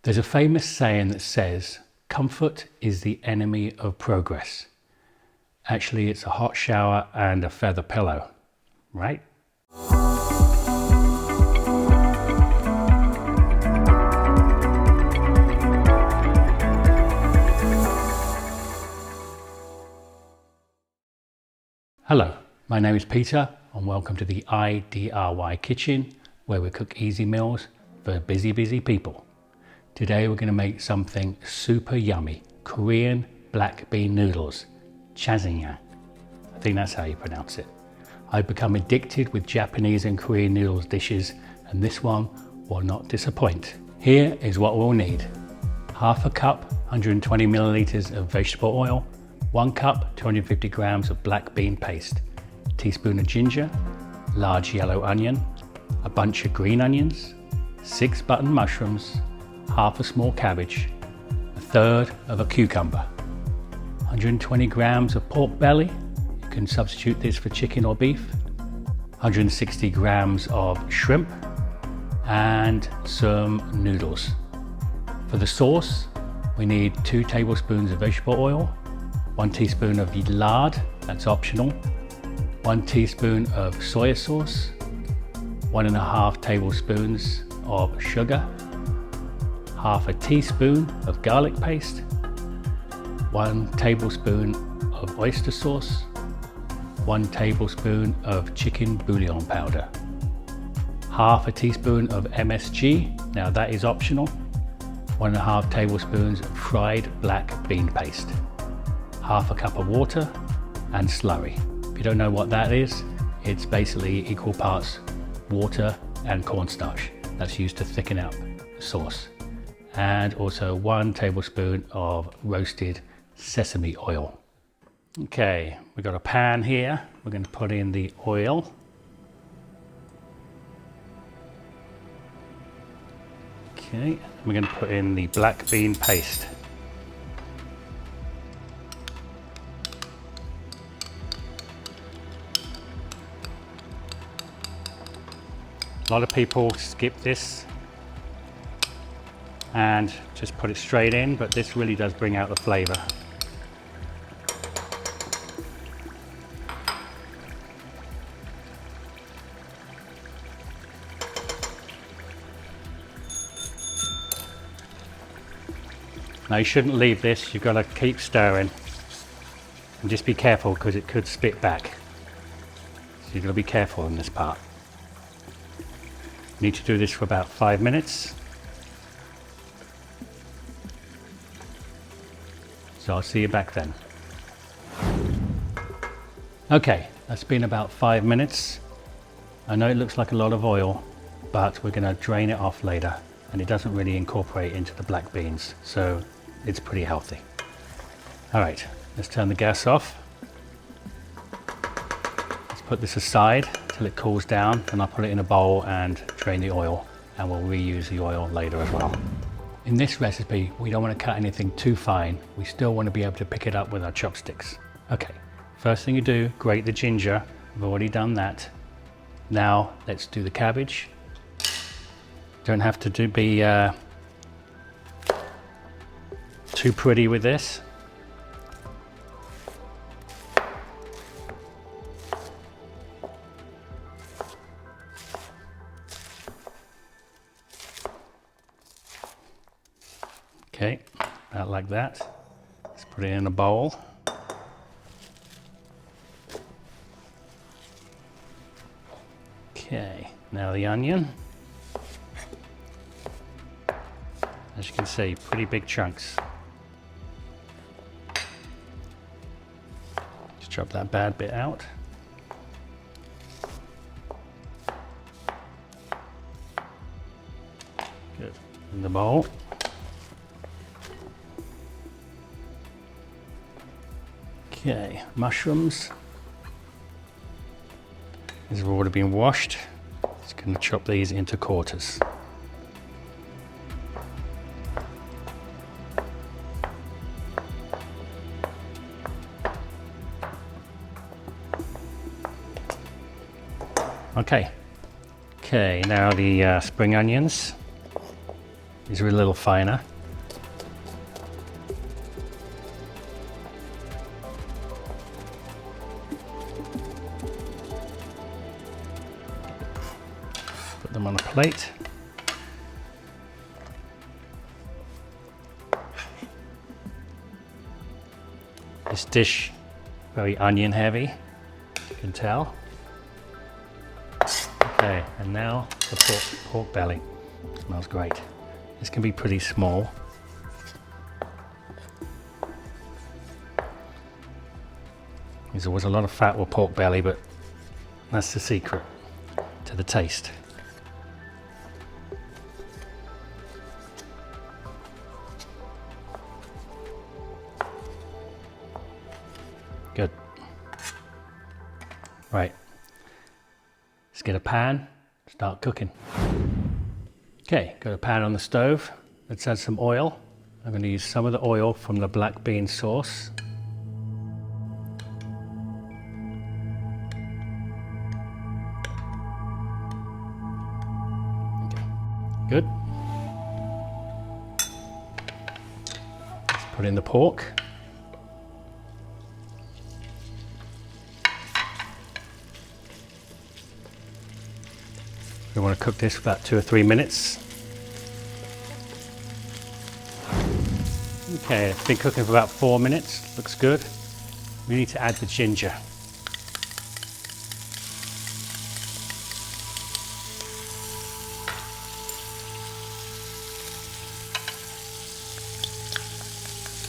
There's a famous saying that says, comfort is the enemy of progress. Actually, it's a hot shower and a feather pillow, right? Hello, my name is Peter and welcome to the IDRY kitchen where we cook easy meals for busy people. Today we're going to make something super yummy, Korean Black Bean Noodles, Jjajang. I think that's how you pronounce it. I've become addicted with Japanese and Korean noodles dishes and this one will not disappoint. Here is what we'll need. Half a cup, 120 milliliters of vegetable oil, 1 cup, 250 grams of black bean paste, a teaspoon of ginger, large yellow onion, a bunch of green onions, 6 button mushrooms, half a small cabbage, a third of a cucumber, 120 grams of pork belly, you can substitute this for chicken or beef, 160 grams of shrimp, and some noodles. For the sauce, we need 2 tablespoons of vegetable oil, 1 teaspoon of lard, that's optional, 1 teaspoon of soy sauce, 1.5 tablespoons of sugar, half a teaspoon of garlic paste, 1 tablespoon of oyster sauce, 1 tablespoon of chicken bouillon powder, half a teaspoon of MSG, now that is optional, 1.5 tablespoons of fried black bean paste, half a cup of water and slurry. If you don't know what that is, it's basically equal parts water and cornstarch that's used to thicken up the sauce. And also 1 tablespoon of roasted sesame oil. Okay, we've got a pan here. We're going to put in the oil. Okay, we're going to put in the black bean paste. A lot of people skip this and just put it straight in, but this really does bring out the flavor. Now you shouldn't leave this, you've got to keep stirring and just be careful because it could spit back. So you've got to be careful in this part. Need to do this for about 5 minutes. So I'll see you back then. Okay, that's been about 5 minutes. I know it looks like a lot of oil, but we're going to drain it off later and it doesn't really incorporate into the black beans, so it's pretty healthy. All right, let's turn the gas off. Let's put this aside till it cools down, and I'll put it in a bowl and drain the oil, and we'll reuse the oil later as well. In this recipe, we don't want to cut anything too fine. We still want to be able to pick it up with our chopsticks. Okay, first thing you do, grate the ginger. I've already done that. Now let's do the cabbage. Don't have to be too pretty with this. Okay, about like that. Let's put it in a bowl. Okay, now the onion. As you can see, pretty big chunks. Just chop that bad bit out. Good, in the bowl. Okay, mushrooms. These have already been washed. Just going to chop these into quarters. Okay, now the spring onions. These are a little finer. Put them on a plate. This dish, very onion heavy, you can tell. Okay, and now the pork belly. Smells great. This can be pretty small. There's always a lot of fat with pork belly, but that's the secret to the taste. Good. Right. Let's get a pan, start cooking. Okay, got a pan on the stove. Let's add some oil. I'm going to use some of the oil from the black bean sauce. Okay. Good. Let's put in the pork. We want to cook this for about 2 or 3 minutes. Okay, it's been cooking for about 4 minutes. Looks good. We need to add the ginger.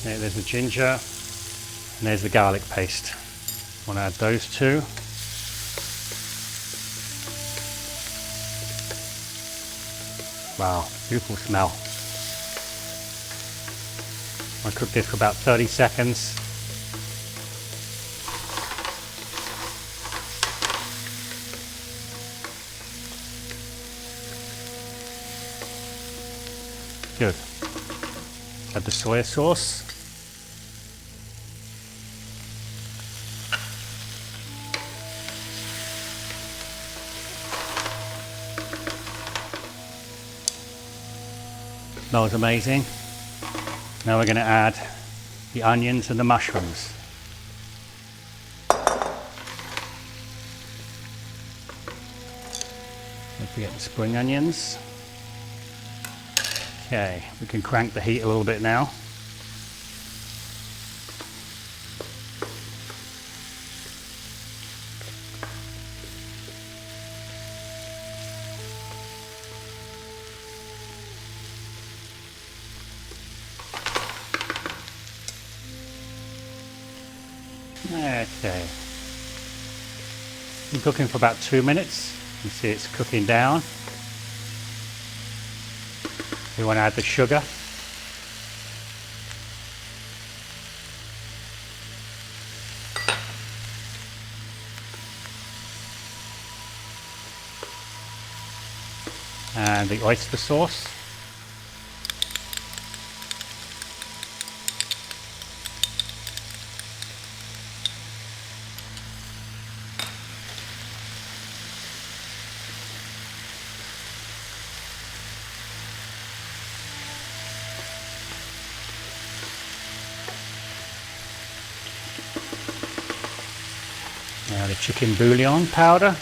Okay, there's the ginger and there's the garlic paste. Want to add those two. Wow, beautiful smell. I'll cook this for about 30 seconds. Good. Add the soy sauce. Smells amazing. Now we're going to add the onions and the mushrooms. Don't forget the spring onions. Okay, we can crank the heat a little bit now. Okay, been cooking for about 2 minutes. You can see it's cooking down. We want to add the sugar. And the oyster sauce. Now the chicken bouillon powder.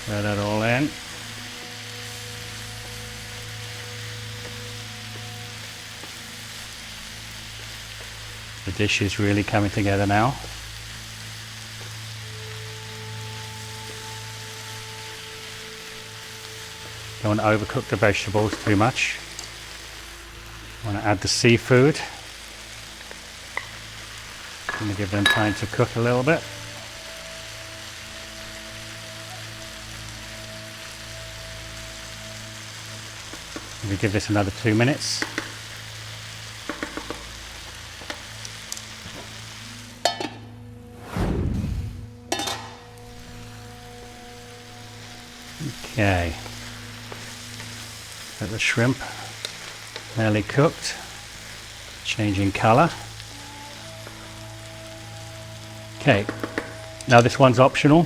Throw that all in. The dish is really coming together now. Don't want to overcook the vegetables too much. Want to add the seafood. I'm going to give them time to cook a little bit. We give this another 2 minutes. Okay. Got the shrimp nearly cooked, changing color. Okay, now this one's optional,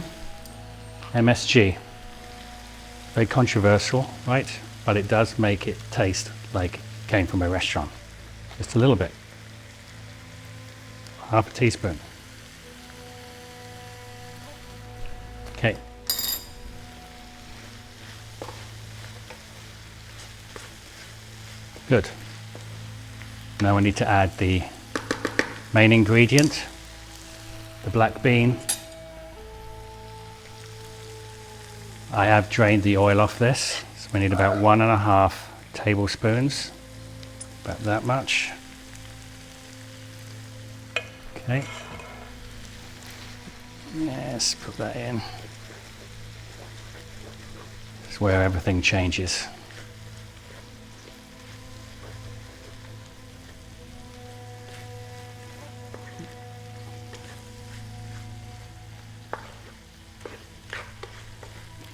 MSG. very controversial, right? But it does make it taste like it came from a restaurant. Just a little bit. Half a teaspoon. Okay. Good. Now we need to add the main ingredient, the black bean. I have drained the oil off this, so we need about 1.5 tablespoons, about that much. Okay. Yes, put that in. That's where everything changes.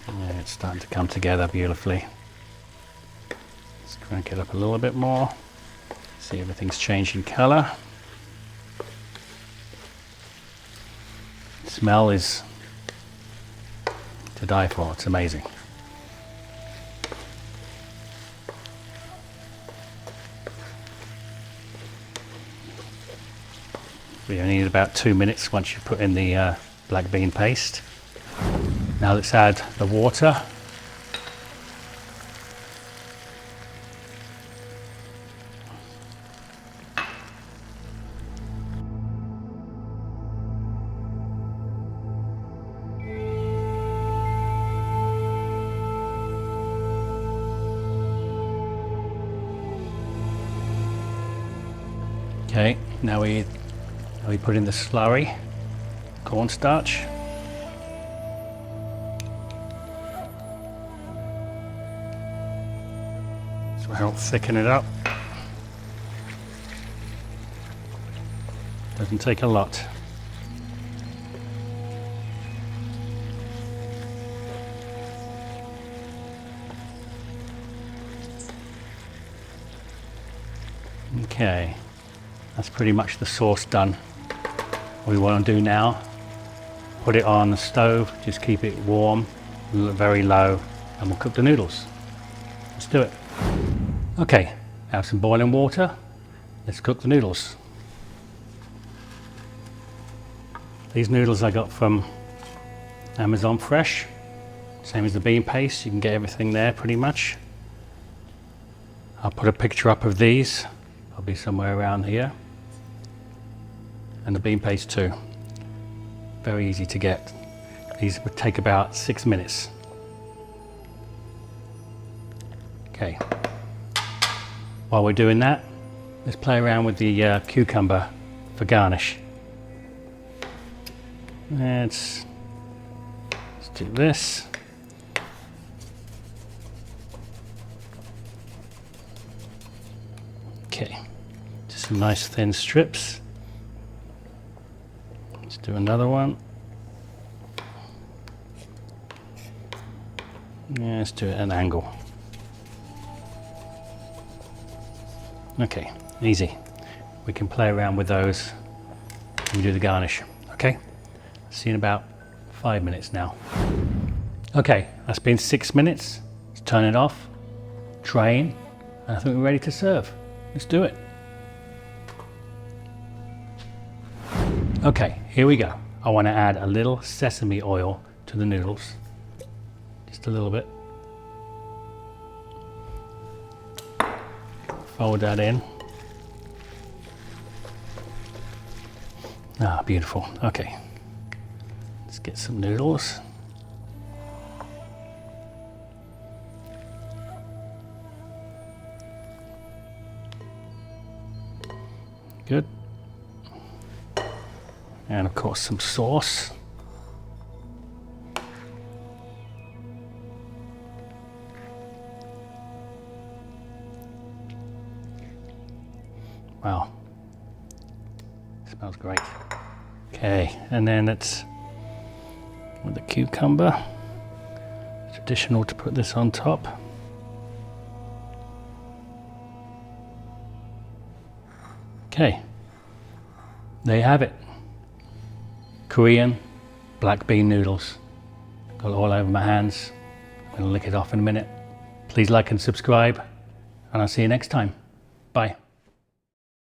Yeah, it's starting to come together beautifully. Let's crank it up a little bit more. See, everything's changing color. Smell is to die for. It's amazing. We only need about 2 minutes once you put in the black bean paste. Now let's add the water. Okay, now we put in the slurry, cornstarch. So we'll help thicken it up. Doesn't take a lot. Okay. That's pretty much the sauce done. What we want to do now, put it on the stove, just keep it warm, very low, and we'll cook the noodles. Let's do it. Okay, have some boiling water. Let's cook the noodles. These noodles I got from Amazon Fresh. Same as the bean paste, you can get everything there pretty much. I'll put a picture up of these. I'll be somewhere around here. And the bean paste too. Very easy to get. These would take about 6 minutes. Okay. While we're doing that, let's play around with the cucumber for garnish. Let's do this. Okay. Just some nice thin strips. Let's do another one. Yeah, let's do it at an angle. Okay, easy. We can play around with those and do the garnish. Okay, see you in about 5 minutes now. Okay, that's been 6 minutes. Let's turn it off, drain, and I think we're ready to serve. Let's do it. Okay, here we go. I want to add a little sesame oil to the noodles. Just a little bit. Fold that in. Ah, beautiful. Okay. Let's get some noodles. Good. And of course some sauce. Wow, smells great. Okay, and then it's with the cucumber. It's traditional to put this on top. Okay, there you have it. Korean black bean noodles. Got it all over my hands. I'm gonna lick it off in a minute. Please like and subscribe, and I'll see you next time. Bye.